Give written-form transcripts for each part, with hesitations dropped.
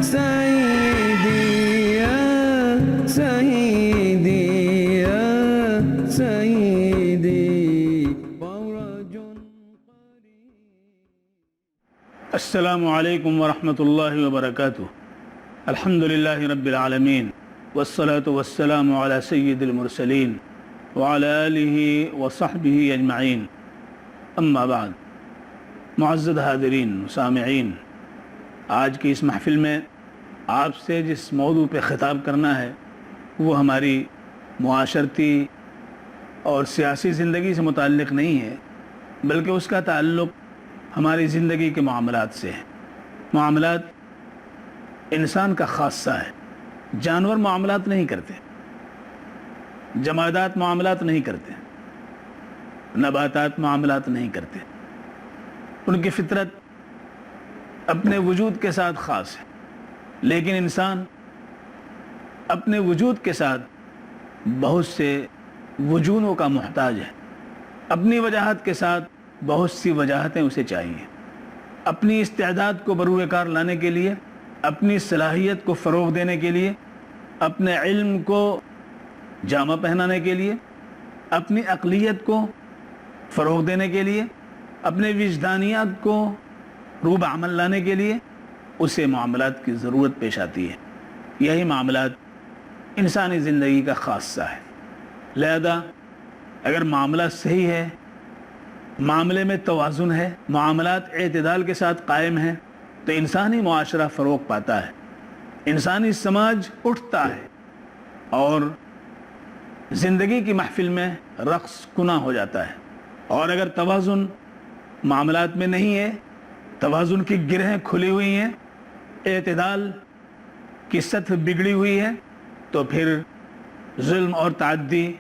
سيدي يا سيدي يا سيدي فورج السلام علیکم ورحمۃ اللہ وبرکاتہ. الحمد للہ رب العالمین والصلاة والسلام علی سید المرسلین وعلی آلہ وصحبہ اجمعین. اما بعد. معزز حاضرین و سامعین، آج کی اس محفل میں آپ سے جس موضوع پہ خطاب کرنا ہے وہ ہماری معاشرتی اور سیاسی زندگی سے متعلق نہیں ہے، بلکہ اس کا تعلق ہماری زندگی کے معاملات سے ہے. معاملات انسان کا خاصہ ہے. جانور معاملات نہیں کرتے، جمادات معاملات نہیں کرتے، نباتات معاملات نہیں کرتے. ان کی فطرت اپنے وجود کے ساتھ خاص ہے، لیکن انسان اپنے وجود کے ساتھ بہت سے وجودوں کا محتاج ہے. اپنی وجاہت کے ساتھ بہت سی وجاہتیں اسے چاہیے. اپنی استعداد کو بروئے کار لانے کے لیے، اپنی صلاحیت کو فروغ دینے کے لیے، اپنے علم کو جامہ پہنانے کے لیے، اپنی عقلیت کو فروغ دینے کے لیے، اپنے وجدانیات کو روب عمل لانے کے لیے اسے معاملات کی ضرورت پیش آتی ہے. یہی معاملات انسانی زندگی کا خاصہ ہے. لہذا اگر معاملہ صحیح ہے، معاملے میں توازن ہے، معاملات اعتدال کے ساتھ قائم ہیں، تو انسانی معاشرہ فروغ پاتا ہے، انسانی سماج اٹھتا ہے اور زندگی کی محفل میں رقص کنا ہو جاتا ہے. اور اگر توازن معاملات میں نہیں ہے، توازن کی گرہیں کھلی ہوئی ہیں، اعتدال کی سطح بگڑی ہوئی ہے، تو پھر ظلم اور تعدی،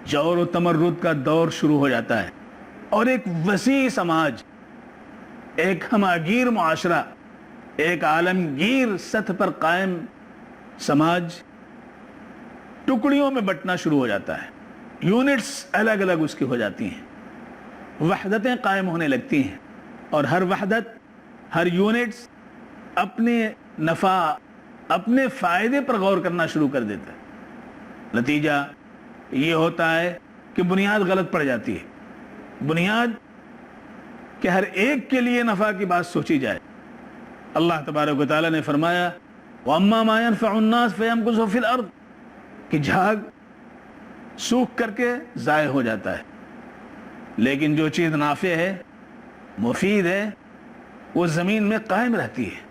جور و تمرد کا دور شروع ہو جاتا ہے. اور ایک وسیع سماج، ایک ہماگیر معاشرہ، ایک عالمگیر سطح پر قائم سماج ٹکڑیوں میں بٹنا شروع ہو جاتا ہے. یونٹس الگ الگ اس کی ہو جاتی ہیں، وحدتیں قائم ہونے لگتی ہیں، اور ہر وحدت، ہر یونٹس اپنے نفع، اپنے فائدے پر غور کرنا شروع کر دیتا ہے. نتیجہ یہ ہوتا ہے کہ بنیاد غلط پڑ جاتی ہے. بنیاد کہ ہر ایک کے لیے نفع کی بات سوچی جائے. اللہ تبارک و تعالیٰ نے فرمایا وَأَمَّا مَا يَنْفَعُ النَّاسِ فَيَمْكُثُ فِي الْأَرْضِ، کہ جھاگ سوکھ کر کے ضائع ہو جاتا ہے، لیکن جو چیز نافع ہے، مفید ہے، وہ زمین میں قائم رہتی ہے.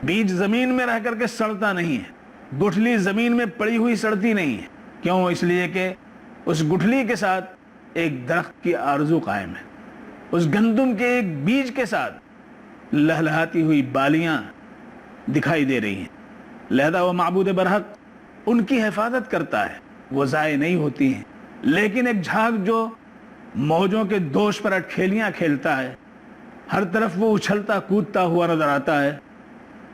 بیج زمین میں رہ کر کے سڑتا نہیں ہے، گٹھلی زمین میں پڑی ہوئی سڑتی نہیں ہے. کیوں؟ اس لیے کہ اس گٹھلی کے ساتھ ایک درخت کی آرزو قائم ہے، اس گندم کے ایک بیج کے ساتھ لہلہاتی ہوئی بالیاں دکھائی دے رہی ہیں. لہذا وہ معبود برحق ان کی حفاظت کرتا ہے، وہ ضائع نہیں ہوتی ہیں. لیکن ایک جھاگ جو موجوں کے دوش پر اٹھیلیاں کھیلتا ہے، ہر طرف وہ اچھلتا کودتا ہوا نظر آتا ہے،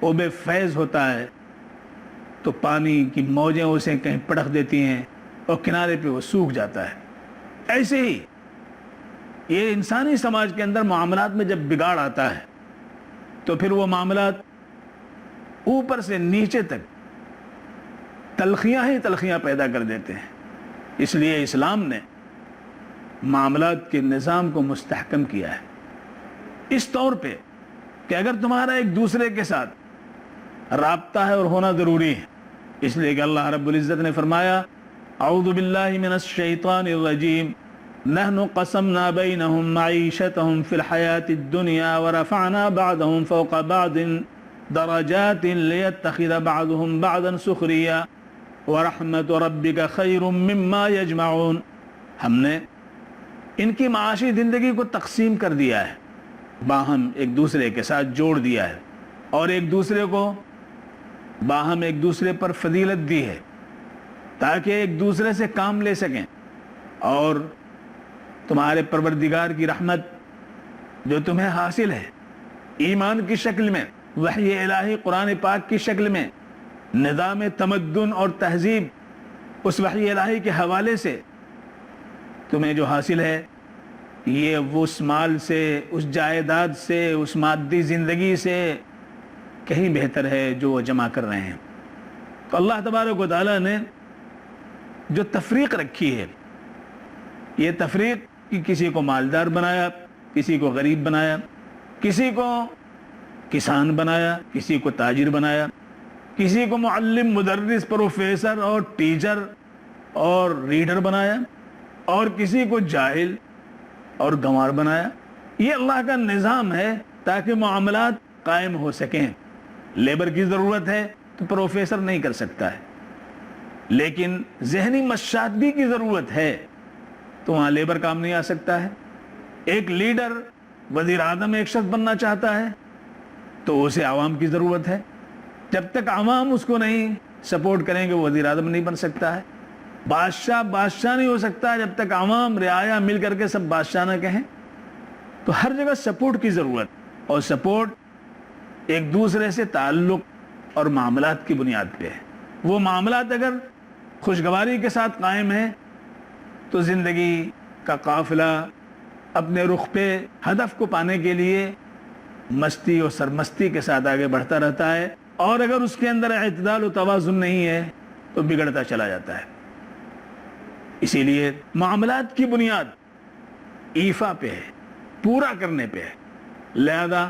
وہ بے فیض ہوتا ہے، تو پانی کی موجیں اسے کہیں پٹخ دیتی ہیں اور کنارے پہ وہ سوکھ جاتا ہے. ایسے ہی یہ انسانی سماج کے اندر معاملات میں جب بگاڑ آتا ہے تو پھر وہ معاملات اوپر سے نیچے تک تلخیاں ہی تلخیاں پیدا کر دیتے ہیں. اس لیے اسلام نے معاملات کے نظام کو مستحکم کیا ہے اس طور پہ کہ اگر تمہارا ایک دوسرے کے ساتھ رابطہ ہے اور ہونا ضروری ہے، اس لیے کہ اللہ رب العزت نے فرمایا اعوذ باللہ من الشیطان الرجیم نحن قسمنا بینہم معیشتہم فی الحیاة الدنیا ورفعنا بعضهم فوق بعض درجات لیتخذ بعضهم بعضا سخریا ورحمت ربک خیر مما یجمعون. ہم نے ان کی معاشی زندگی کو تقسیم کر دیا ہے، باہم ایک دوسرے کے ساتھ جوڑ دیا ہے، اور ایک دوسرے کو باہم ایک دوسرے پر فضیلت دی ہے تاکہ ایک دوسرے سے کام لے سکیں. اور تمہارے پروردگار کی رحمت جو تمہیں حاصل ہے ایمان کی شکل میں، وحی الہی قرآن پاک کی شکل میں، نظام تمدن اور تہذیب اس وحی الہی کے حوالے سے تمہیں جو حاصل ہے، یہ اس مال سے، اس جائیداد سے، اس مادی زندگی سے کہیں بہتر ہے جو وہ جمع کر رہے ہیں۔ تو اللہ تبارک و تعالیٰ نے جو تفریق رکھی ہے، یہ تفریق کہ کسی کو مالدار بنایا، کسی کو غریب بنایا، کسی کو کسان بنایا، کسی کو تاجر بنایا، کسی کو معلم، مدرس، پروفیسر اور ٹیچر اور ریڈر بنایا، اور کسی کو جاہل اور گنوار بنایا۔ یہ اللہ کا نظام ہے تاکہ معاملات قائم ہو سکیں۔ لیبر کی ضرورت ہے تو پروفیسر نہیں کر سکتا ہے، لیکن ذہنی مشاطگی کی ضرورت ہے تو وہاں لیبر کام نہیں آ سکتا ہے۔ ایک لیڈر، وزیر اعظم ایک شخص بننا چاہتا ہے تو اسے عوام کی ضرورت ہے، جب تک عوام اس کو نہیں سپورٹ کریں گے وہ وزیر اعظم نہیں بن سکتا ہے۔ بادشاہ نہیں ہو سکتا جب تک عوام رعایا مل کر کے سب بادشاہ نہ کہیں۔ تو ہر جگہ سپورٹ کی ضرورت، اور سپورٹ ایک دوسرے سے تعلق اور معاملات کی بنیاد پہ ہے۔ وہ معاملات اگر خوشگواری کے ساتھ قائم ہیں تو زندگی کا قافلہ اپنے رخ پہ ہدف کو پانے کے لیے مستی اور سرمستی کے ساتھ آگے بڑھتا رہتا ہے، اور اگر اس کے اندر اعتدال و توازن نہیں ہے تو بگڑتا چلا جاتا ہے۔ اسی لیے معاملات کی بنیاد ایفا پہ ہے، پورا کرنے پہ ہے۔ لہذا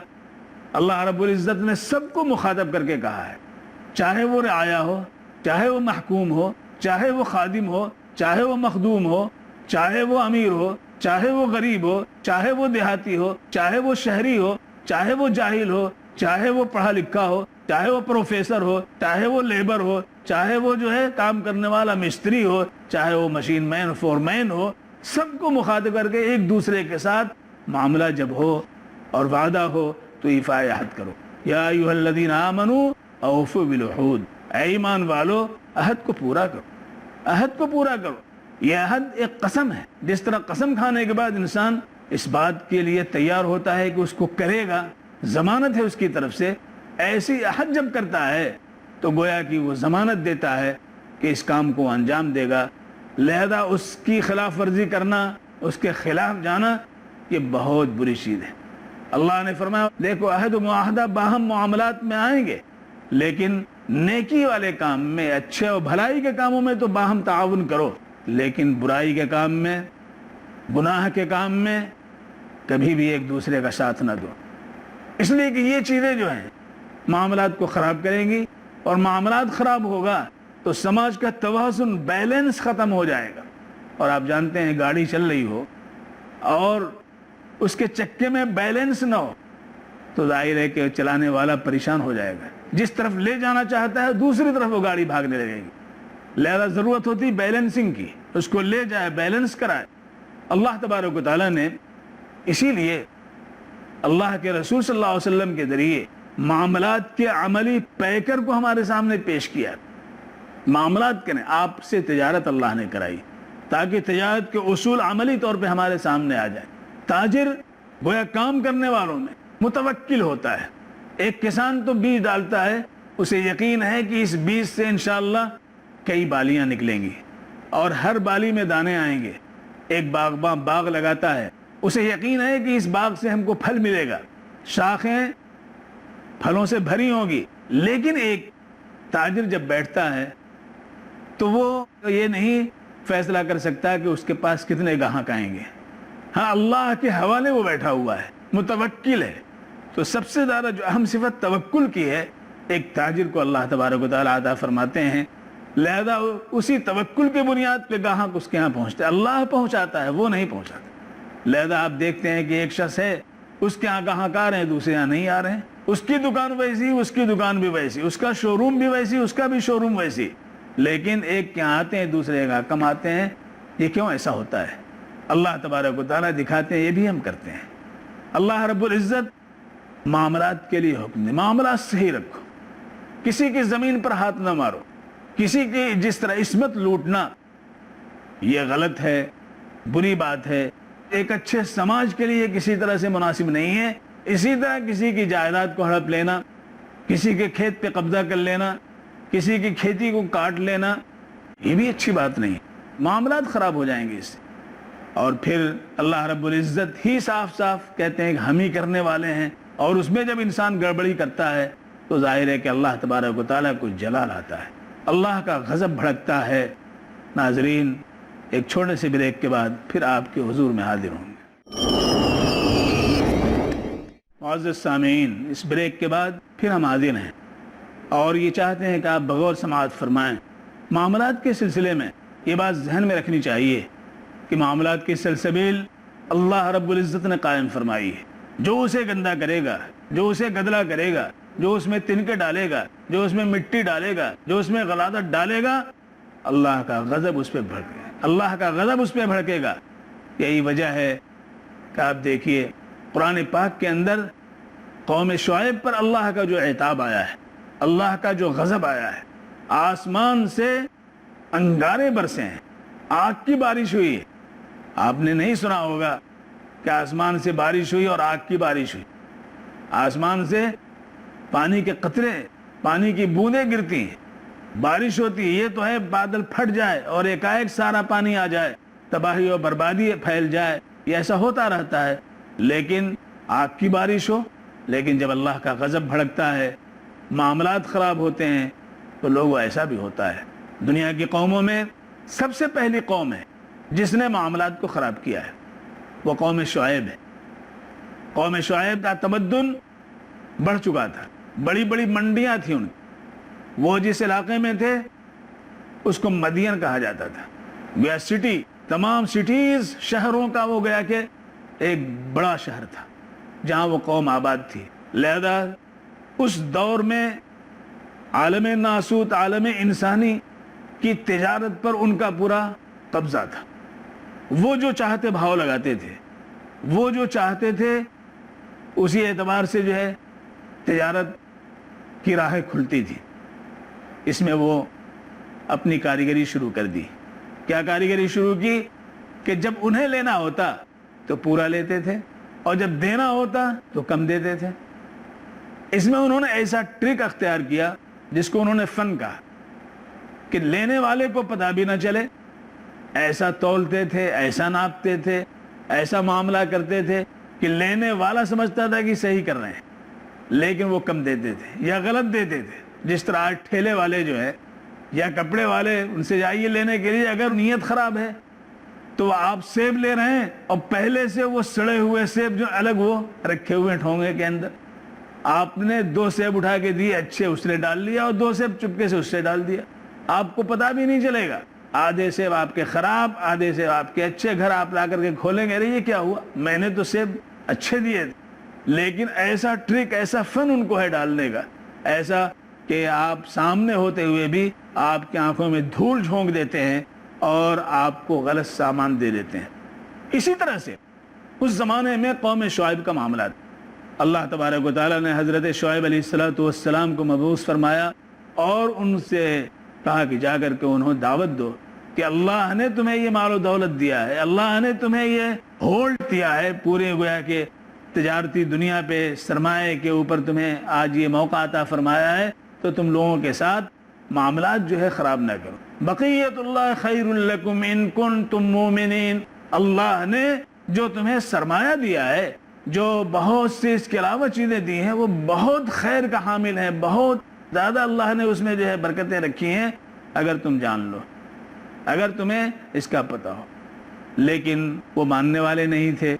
اللہ رب العزت نے سب کو مخاطب کر کے کہا ہے، چاہے وہ رعایا ہو، چاہے وہ محکوم ہو، چاہے وہ خادم ہو، چاہے وہ مخدوم ہو، چاہے وہ امیر ہو، چاہے وہ غریب ہو، چاہے وہ دیہاتی ہو، چاہے وہ شہری ہو، چاہے وہ جاہل ہو، چاہے وہ پڑھا لکھا ہو، چاہے وہ پروفیسر ہو، چاہے وہ لیبر ہو، چاہے وہ کام کرنے والا مستری ہو، چاہے وہ مشین مین، فورمین ہو، سب کو مخاطب کر کے ایک دوسرے کے ساتھ معاملہ جب ہو اور وعدہ ہو تو ایفاء عہد کرو۔ یا ایھا الذین آمنوا اوفوا بالعہود، اے ایمان والو عہد کو پورا کرو، عہد کو پورا کرو۔ یہ عہد ایک قسم ہے، جس طرح قسم کھانے کے بعد انسان اس بات کے لیے تیار ہوتا ہے کہ اس کو کرے گا، ضمانت ہے اس کی طرف سے، ایسی عہد جب کرتا ہے تو گویا کہ وہ ضمانت دیتا ہے کہ اس کام کو انجام دے گا۔ لہذا اس کی خلاف ورزی کرنا، اس کے خلاف جانا، یہ بہت بری چیز ہے۔ اللہ نے فرمایا دیکھو عہد و معاہدہ باہم معاملات میں آئیں گے، لیکن نیکی والے کام میں، اچھے اور بھلائی کے کاموں میں تو باہم تعاون کرو، لیکن برائی کے کام میں، گناہ کے کام میں کبھی بھی ایک دوسرے کا ساتھ نہ دو۔ اس لیے کہ یہ چیزیں جو ہیں معاملات کو خراب کریں گی، اور معاملات خراب ہوگا تو سماج کا توازن، بیلنس ختم ہو جائے گا۔ اور آپ جانتے ہیں گاڑی چل رہی ہو اور اس کے چکے میں بیلنس نہ ہو تو ظاہر ہے کہ چلانے والا پریشان ہو جائے گا، جس طرف لے جانا چاہتا ہے دوسری طرف وہ گاڑی بھاگنے لگے گی۔ لہذا ضرورت ہوتی بیلنسنگ کی، اس کو لے جائے، بیلنس کرائے۔ اللہ تبارک و تعالیٰ نے اسی لیے اللہ کے رسول صلی اللہ علیہ وسلم کے ذریعے معاملات کے عملی پیکر کو ہمارے سامنے پیش کیا۔ معاملات کریں، آپ سے تجارت اللہ نے کرائی تاکہ تجارت کے اصول عملی طور پہ ہمارے سامنے آ جائیں۔ تاجر گویا کام کرنے والوں میں متوکل ہوتا ہے۔ ایک کسان تو بیج ڈالتا ہے، اسے یقین ہے کہ اس بیج سے انشاءاللہ کئی بالیاں نکلیں گی اور ہر بالی میں دانے آئیں گے۔ ایک باغباں باغ لگاتا ہے، اسے یقین ہے کہ اس باغ سے ہم کو پھل ملے گا، شاخیں پھلوں سے بھری ہوں گی۔ لیکن ایک تاجر جب بیٹھتا ہے تو وہ یہ نہیں فیصلہ کر سکتا کہ اس کے پاس کتنے گاہک آئیں گے۔ ہاں، اللہ کے حوالے وہ بیٹھا ہوا ہے، متوکل ہے۔ تو سب سے زیادہ جو اہم صفت توکل کی ہے، ایک تاجر کو اللہ تبارک و تعالیٰ عطا فرماتے ہیں۔ لہذا اسی توکل کے بنیاد پہ گاہک اس کے ہاں پہنچتے، اللہ پہنچاتا ہے، وہ نہیں پہنچاتا۔ لہذا آپ دیکھتے ہیں کہ ایک شخص ہے، اس کے ہاں گاہک آ رہے ہیں، دوسرے ہاں نہیں آ رہے ہیں، اس کی دکان ویسی، اس کی دکان بھی ویسی، اس کا شو روم بھی ویسی، اس کا بھی شو روم ویسی، لیکن ایک کے ہاں آتے ہیں، دوسرے کا کم آتے ہیں۔ یہ کیوں ایسا ہوتا ہے؟ اللہ تبارک و تعالیٰ دکھاتے ہیں، یہ بھی ہم کرتے ہیں۔ اللہ رب العزت معاملات کے لیے حکم دے، معاملات صحیح رکھو، کسی کی زمین پر ہاتھ نہ مارو، کسی کی جس طرح عصمت لوٹنا یہ غلط ہے، بری بات ہے، ایک اچھے سماج کے لیے کسی طرح سے مناسب نہیں ہے۔ اسی طرح کسی کی جائیداد کو ہڑپ لینا، کسی کے کھیت پہ قبضہ کر لینا، کسی کی کھیتی کو کاٹ لینا، یہ بھی اچھی بات نہیں، معاملات خراب ہو جائیں گے اس سے۔ اور پھر اللہ رب العزت ہی صاف صاف کہتے ہیں کہ ہم ہی کرنے والے ہیں، اور اس میں جب انسان گڑبڑی کرتا ہے تو ظاہر ہے کہ اللہ تبارک و تعالیٰ کو جلال آتا ہے، اللہ کا غضب بھڑکتا ہے۔ ناظرین، ایک چھوٹے سے بریک کے بعد پھر آپ کے حضور میں حاضر ہوں گے۔ معزز سامعین، اس بریک کے بعد پھر ہم حاضر ہیں اور یہ چاہتے ہیں کہ آپ بغور سماعت فرمائیں۔ معاملات کے سلسلے میں یہ بات ذہن میں رکھنی چاہیے کہ معاملات کی سلسبیل اللہ رب العزت نے قائم فرمائی ہے۔ جو اسے گندا کرے گا، جو اسے گدلا کرے گا، جو اس میں تنکے ڈالے گا، جو اس میں مٹی ڈالے گا، جو اس میں غلاظت ڈالے گا، اللہ کا غضب اس پہ بھڑکے گا، اللہ کا غضب اس پہ بھڑکے گا۔ یہی وجہ ہے کہ آپ دیکھیے قرآن پاک کے اندر قوم شعیب پر اللہ کا جو عتاب آیا ہے، اللہ کا جو غضب آیا ہے، آسمان سے انگارے برسے ہیں، آگ کی بارش ہوئی ہے۔ آپ نے نہیں سنا ہوگا کہ آسمان سے بارش ہوئی اور آگ کی بارش ہوئی۔ آسمان سے پانی کے قطرے، پانی کی بوندیں گرتی ہیں، بارش ہوتی ہے۔ یہ تو ہے بادل پھٹ جائے اور ایک سارا پانی آ جائے، تباہی و بربادی پھیل جائے، یہ ایسا ہوتا رہتا ہے۔ لیکن آگ کی بارش ہو، لیکن جب اللہ کا غضب بھڑکتا ہے، معاملات خراب ہوتے ہیں، تو لوگوں ایسا بھی ہوتا ہے۔ دنیا کی قوموں میں سب سے پہلی قوم ہے جس نے معاملات کو خراب کیا ہے، وہ قوم شعیب ہے۔ قوم شعیب کا تمدن بڑھ چکا تھا، بڑی بڑی منڈیاں تھیں ان کی۔ وہ جس علاقے میں تھے اس کو مدین کہا جاتا تھا، گویا سٹی، تمام سٹیز، شہروں کا وہ گیا کہ ایک بڑا شہر تھا جہاں وہ قوم آباد تھی۔ لہذا اس دور میں عالم ناسوت، عالم انسانی کی تجارت پر ان کا پورا قبضہ تھا۔ وہ جو چاہتے بھاؤ لگاتے تھے، وہ جو چاہتے تھے اسی اعتبار سے جو ہے تجارت کی راہیں کھلتی تھی۔ اس میں وہ اپنی کاریگری شروع کر دی۔ کیا کاریگری شروع کی کہ جب انہیں لینا ہوتا تو پورا لیتے تھے اور جب دینا ہوتا تو کم دیتے تھے۔ اس میں انہوں نے ایسا ٹرک اختیار کیا جس کو انہوں نے فن کہا کہ لینے والے کو پتہ بھی نہ چلے۔ ایسا تولتے تھے، ایسا ناپتے تھے، ایسا معاملہ کرتے تھے کہ لینے والا سمجھتا تھا کہ صحیح کر رہے ہیں، لیکن وہ کم دیتے تھے یا غلط دیتے تھے۔ جس طرح آج ٹھیلے والے جو ہے یا کپڑے والے، ان سے جائیے لینے کے لیے، اگر نیت خراب ہے تو وہ آپ سیب لے رہے ہیں اور پہلے سے وہ سڑے ہوئے سیب جو الگ وہ رکھے ہوئے ٹھونگے کے اندر، آپ نے 2 سیب اٹھا کے دیے اچھے، اس نے ڈال لیا، اور 2 سیب چپکے سے اس سے ڈال دیا۔ آپ کو پتہ بھی نہیں چلے گا، آدھے سیب آپ کے خراب، آدھے سیب آپ کے اچھے۔ گھر آپ لا کر کے کھولیں گے، ارے یہ کیا ہوا، میں نے تو سیب اچھے دیے تھے۔ لیکن ایسا ٹرک، ایسا فن ان کو ہے ڈالنے کا، ایسا کہ آپ سامنے ہوتے ہوئے بھی آپ کی آنکھوں میں دھول جھونک دیتے ہیں اور آپ کو غلط سامان دے دیتے ہیں۔ اسی طرح سے اس زمانے میں قوم شعیب کا معاملہ تھا۔ اللہ تبارک و تعالیٰ نے حضرت شعیب علیہ السلام کو مبعوث فرمایا اور ان سے کہا کہ جا کر کے انہوں دعوت دو کہ اللہ نے تمہیں یہ مال و دولت دیا ہے، اللہ نے تمہیں یہ ہولڈ دیا ہے پورے گویا کہ تجارتی دنیا پہ، سرمایہ کے اوپر تمہیں آج یہ موقع عطا فرمایا ہے، تو تم لوگوں کے ساتھ معاملات جو ہے خراب نہ کرو۔ بقیت اللہ خیر لکم ان کنتم مومنین، اللہ نے جو تمہیں سرمایہ دیا ہے، جو بہت سے اس کے علاوہ چیزیں دی ہیں، وہ بہت خیر کا حامل ہے، بہت زیادہ اللہ نے اس میں جو ہے برکتیں رکھی ہیں، اگر تم جان لو، اگر تمہیں اس کا پتہ ہو۔ لیکن وہ ماننے والے نہیں تھے۔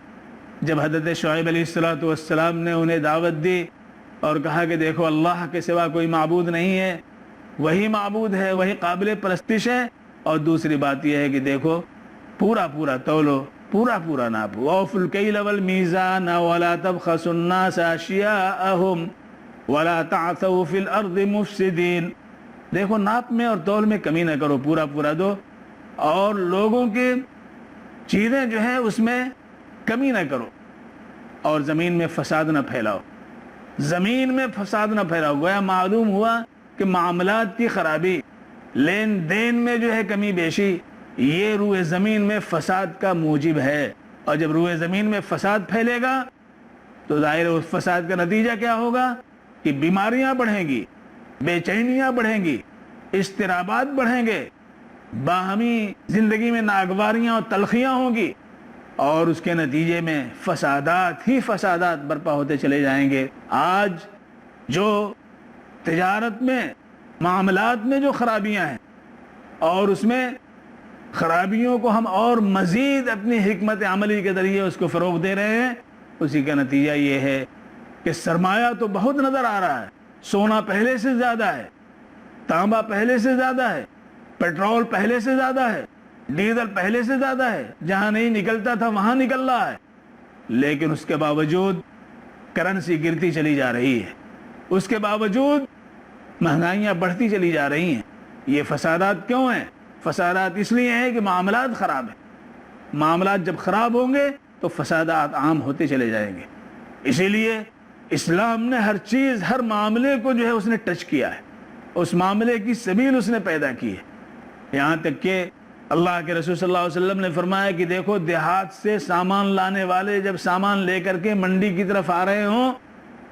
جب حضرت شعیب علیہ السلام نے انہیں دعوت دی اور کہا کہ دیکھو اللہ کے سوا کوئی معبود نہیں ہے، وہی معبود ہے، وہی قابل پرستش ہے، اور دوسری بات یہ ہے کہ دیکھو پورا پورا تولو، پورا پورا ناپو، اوفوا الکیل والمیزان ولا تبخسوا الناس اشیاءهم ولا تعثوا فی الارض مفسدین۔ دیکھو ناپ میں اور تول میں کمی نہ کرو، پورا پورا دو، اور لوگوں کے چیزیں جو ہیں اس میں کمی نہ کرو، اور زمین میں فساد نہ پھیلاؤ، زمین میں فساد نہ پھیلاؤ۔ گویا معلوم ہوا کہ معاملات کی خرابی، لین دین میں جو ہے کمی بیشی، یہ روئے زمین میں فساد کا موجب ہے، اور جب روئے زمین میں فساد پھیلے گا تو ظاہر اس فساد کا نتیجہ کیا ہوگا کہ بیماریاں بڑھیں گی، بے چینیاں بڑھیں گی، اضطرابات بڑھیں گے، باہمی زندگی میں ناگواریاں اور تلخیاں ہوں گی، اور اس کے نتیجے میں فسادات ہی فسادات برپا ہوتے چلے جائیں گے۔ آج جو تجارت میں، معاملات میں جو خرابیاں ہیں، اور اس میں خرابیوں کو ہم اور مزید اپنی حکمت عملی کے ذریعے اس کو فروغ دے رہے ہیں، اسی کا نتیجہ یہ ہے کہ سرمایہ تو بہت نظر آ رہا ہے، سونا پہلے سے زیادہ ہے، تانبا پہلے سے زیادہ ہے، پیٹرول پہلے سے زیادہ ہے، ڈیزل پہلے سے زیادہ ہے، جہاں نہیں نکلتا تھا وہاں نکل رہا ہے، لیکن اس کے باوجود کرنسی گرتی چلی جا رہی ہے، اس کے باوجود مہنگائیاں بڑھتی چلی جا رہی ہیں۔ یہ فسادات کیوں ہیں؟ فسادات اس لیے ہیں کہ معاملات خراب ہیں۔ معاملات جب خراب ہوں گے تو فسادات عام ہوتے چلے جائیں گے۔ اسی لیے اسلام نے ہر چیز، ہر معاملے کو جو ہے اس نے ٹچ کیا ہے، اس معاملے کی سبیل اس نے پیدا کی ہے۔ یہاں تک کہ اللہ کے رسول صلی اللہ علیہ وسلم نے فرمایا کہ دیکھو، دیہات سے سامان لانے والے جب سامان لے کر کے منڈی کی طرف آ رہے ہوں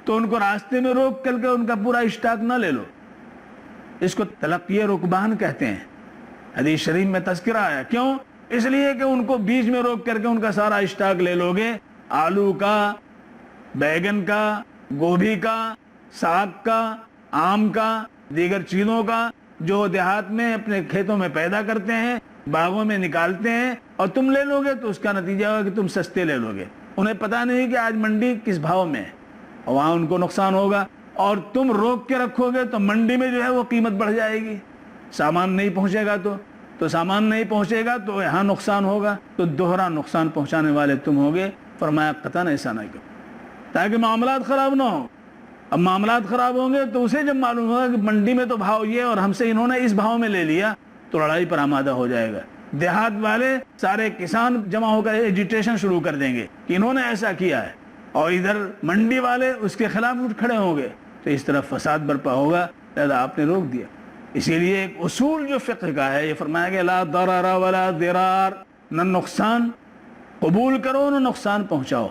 تو ان کو راستے میں روک کر کے ان کا پورا اسٹاک نہ لے لو۔ اس کو تلقیہ رکبان کہتے ہیں، حدیث شریف میں تذکرہ آیا۔ کیوں؟ اس لیے کہ ان کو بیچ میں روک کر کے ان کا سارا اسٹاک لے لو گے، آلو کا، بیگن کا، گوبھی کا، ساگ کا، آم کا، دیگر چیزوں کا جو دیہات میں اپنے کھیتوں میں پیدا کرتے ہیں، باغوں میں نکالتے ہیں، اور تم لے لو گے تو اس کا نتیجہ ہوگا کہ تم سستے لے لو گے۔ انہیں پتہ نہیں کہ آج منڈی کس بھاؤ میں ہے، اور وہاں ان کو نقصان ہوگا، اور تم روک کے رکھو گے تو منڈی میں جو ہے وہ قیمت بڑھ جائے گی، سامان نہیں پہنچے گا تو سامان نہیں پہنچے گا تو یہاں نقصان ہوگا، تو دوہرا نقصان پہنچانے والے تم ہوگے۔ فرمایا قطعاً ایسا نہ کرو، تاکہ معاملات خراب نہ ہوں۔ اب معاملات خراب ہوں گے تو اسے جب معلوم ہوگا کہ منڈی میں تو بھاؤ یہ اور ہم سے انہوں نے اس بھاؤ میں لے لیا، تو لڑائی پر آمادہ ہو جائے گا۔ دیہات والے سارے کسان جمع ہو کر ایجیٹیشن شروع کر دیں گے کہ انہوں نے ایسا کیا ہے، اور ادھر منڈی والے اس کے خلاف اٹھ کھڑے ہوں گے، تو اس طرح فساد برپا ہوگا۔ لہذا آپ نے روک دیا۔ اسی لیے ایک اصول جو فقہ کا ہے، یہ فرمایا کہ لا ضرر ولا ضرار، نہ نقصان قبول کرو نہ نقصان پہنچاؤ،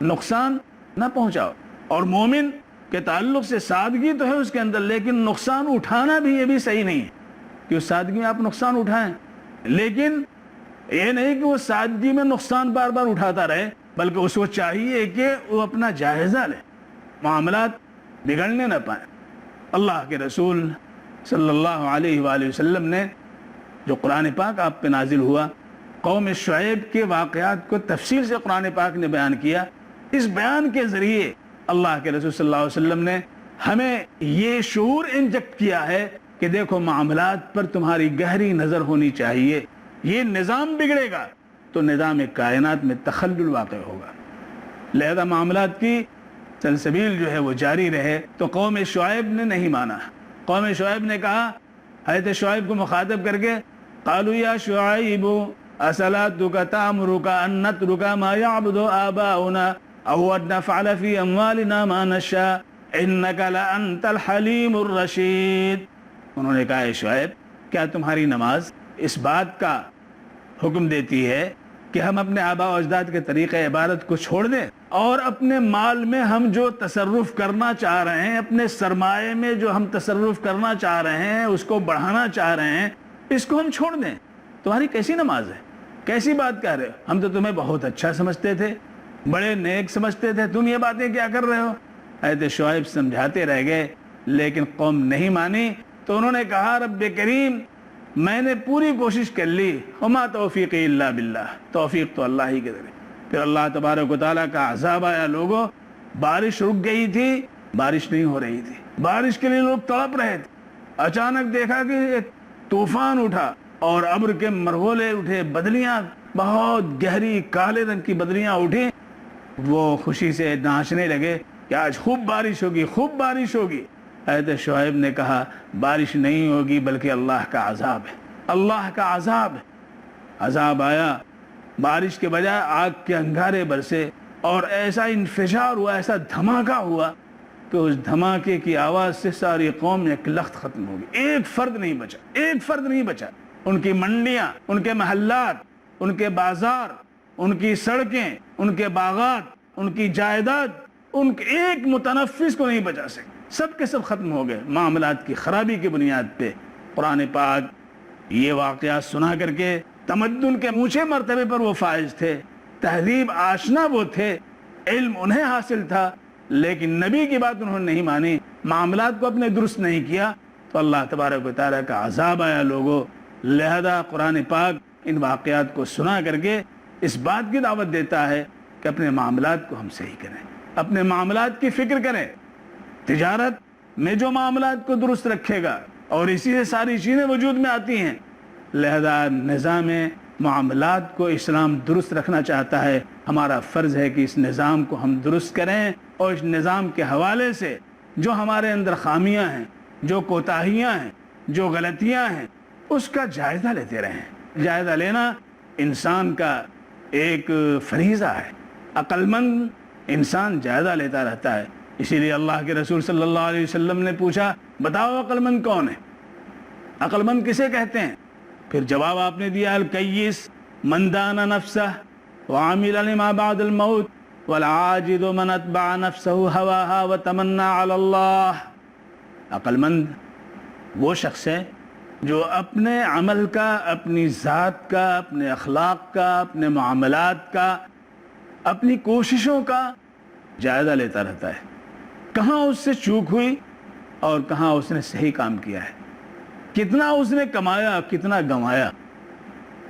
نقصان نہ پہنچاؤ۔ اور مومن کے تعلق سے سادگی تو ہے اس کے اندر، لیکن نقصان اٹھانا بھی یہ بھی صحیح نہیں ہے کہ اس سادگی میں آپ نقصان اٹھائیں، لیکن یہ نہیں کہ وہ سادگی میں نقصان بار بار اٹھاتا رہے، بلکہ اس کو چاہیے کہ وہ اپنا جائزہ لے، معاملات بگڑنے نہ پائیں۔ اللہ کے رسول صلی اللہ علیہ وآلہ وسلم نے جو قرآن پاک آپ پہ نازل ہوا، قوم شعیب کے واقعات کو تفصیل سے قرآن پاک نے بیان کیا۔ اس بیان کے ذریعے اللہ کے رسول صلی اللہ علیہ وسلم نے ہمیں یہ شعور انجیکٹ کیا ہے کہ دیکھو، معاملات پر تمہاری گہری نظر ہونی چاہیے۔ یہ نظام بگڑے گا تو نظام کائنات میں تخلل واقع ہوگا، لہذا معاملات کی سلسبیل جو ہے وہ جاری رہے۔ تو قوم شعیب نے نہیں مانا۔ قوم شعیب نے کہا، حضرت شعیب کو مخاطب کر کے، قالوا یا شعیب اصلاتک تأمرک ان نترک ما یعبد آباؤنا او ان نفعل فی اموالنا ما نشاء انک لانت الحلیم الرشید۔ انہوں نے کہا، اے شعیب، کیا تمہاری نماز اس بات کا حکم دیتی ہے کہ ہم اپنے آباء و اجداد کے طریقہ عبادت کو چھوڑ دیں، اور اپنے مال میں ہم جو تصرف کرنا چاہ رہے ہیں، اپنے سرمایے میں جو ہم تصرف کرنا چاہ رہے ہیں، اس کو بڑھانا چاہ رہے ہیں، اس کو ہم چھوڑ دیں؟ تمہاری کیسی نماز ہے؟ کیسی بات کہہ رہے ہو؟ ہم تو تمہیں بہت اچھا سمجھتے تھے، بڑے نیک سمجھتے تھے، تم یہ باتیں کیا کر رہے ہو؟ حضرت شعیب سمجھاتے رہ گئے، لیکن قوم نہیں مانی۔ تو انہوں نے کہا، رب کریم، میں نے پوری کوشش کر لی، وما توفیقی الا باللہ، توفیق تو اللہ ہی کے ذریعے۔ پھر اللہ تبارک و تعالیٰ کا عذاب آیا۔ لوگوں، بارش رک گئی تھی، بارش نہیں ہو رہی تھی، بارش کے لیے لوگ تڑپ رہے تھے۔ اچانک دیکھا کہ ایک طوفان اٹھا اور ابر کے مرغولے اٹھے، بدلیاں، بہت گہری کالے رنگ کی بدلیاں اٹھی۔ وہ خوشی سے ناچنے لگے کہ آج خوب بارش ہوگی، خوب بارش ہوگی۔ حضرت شعیب نے کہا، بارش نہیں ہوگی بلکہ اللہ کا عذاب ہے، اللہ کا عذاب ہے۔ عذاب آیا، بارش کے بجائے آگ کے انگارے برسے، اور ایسا انفجار ہوا، ایسا دھماکہ ہوا کہ اس دھماکے کی آواز سے ساری قوم ایک لخت ختم ہو گئی، ایک فرد نہیں بچا، ایک فرد نہیں بچا۔ ان کی منڈیاں، ان کے محلات، ان کے بازار، ان کی سڑکیں، ان کے باغات، ان کی جائیداد، ان کے ایک متنفس کو نہیں بچا سکے، سب کے سب ختم ہو گئے معاملات کی خرابی کی بنیاد پہ۔ قرآن پاک یہ واقعات سنا کر کے تمدن کے اونچے مرتبے پر وہ فائز تھے، تہذیب آشنا وہ تھے، علم انہیں حاصل تھا، لیکن نبی کی بات انہوں نے نہیں مانی۔ معاملات کو اپنے درست نہیں کیا تو اللہ تبارک و تعالیٰ کا عذاب آیا لوگوں. لہذا قرآن پاک ان واقعات کو سنا کر کے اس بات کی دعوت دیتا ہے کہ اپنے معاملات کو ہم صحیح کریں, اپنے معاملات کی فکر کریں. تجارت میں جو معاملات کو درست رکھے گا اور اسی سے ساری چیزیں وجود میں آتی ہیں, لہذا نظام معاملات کو اسلام درست رکھنا چاہتا ہے. ہمارا فرض ہے کہ اس نظام کو ہم درست کریں اور اس نظام کے حوالے سے جو ہمارے اندر خامیاں ہیں, جو کوتاہیاں ہیں, جو غلطیاں ہیں, اس کا جائزہ لیتے رہیں. جائزہ لینا انسان کا ایک فریضہ ہے. عقل مند انسان جائزہ لیتا رہتا ہے. اسی لیے اللہ کے رسول صلی اللہ علیہ وسلم نے پوچھا, بتاؤ عقل مند کون ہے, عقل مند کسے کہتے ہیں؟ پھر جواب آپ نے دیا, الکیس من دان نفسہ وعمل لما بعد الموت والعاجز من اتبع نفسہ ہواہا وتمنا علی اللہ. عقل مند وہ شخص ہے جو اپنے عمل کا, اپنی ذات کا, اپنے اخلاق کا, اپنے معاملات کا, اپنی کوششوں کا جائزہ لیتا رہتا ہے. کہاں اس سے چوک ہوئی اور کہاں اس نے صحیح کام کیا ہے, کتنا اس نے کمایا, کتنا گنوایا,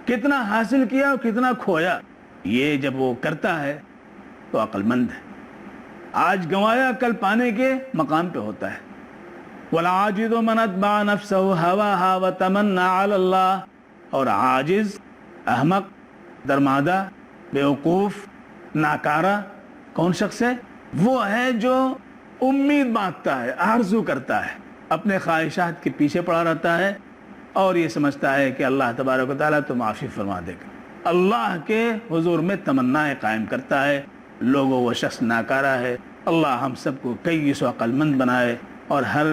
کتنا حاصل کیا اور کتنا کھویا. یہ جب وہ کرتا ہے تو عقل مند ہے. آج گنوایا کل پانے کے مقام پہ ہوتا ہے. والعاجز من اتبع نفسہ ہواہا وتمنا علی اللہ. اور عاجز, احمق, درمادہ, بیوقوف, ناکارہ کون شخص ہے؟ وہ ہے جو امید باندھتا ہے, آرزو کرتا ہے, اپنے خواہشات کے پیچھے پڑا رہتا ہے اور یہ سمجھتا ہے کہ اللہ تبارک و تعالیٰ تو معافی فرما دے گا. اللہ کے حضور میں تمنائیں قائم کرتا ہے. لوگوں وہ شخص ناکارہ ہے. اللہ ہم سب کو کئی سو عقل مند بنائے اور ہر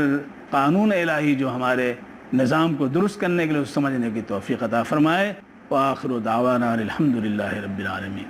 قانون الہی جو ہمارے نظام کو درست کرنے کے لیے سمجھنے کی توفیق عطا فرمائے. وآخر دعوانا الحمد للہ رب العالمین.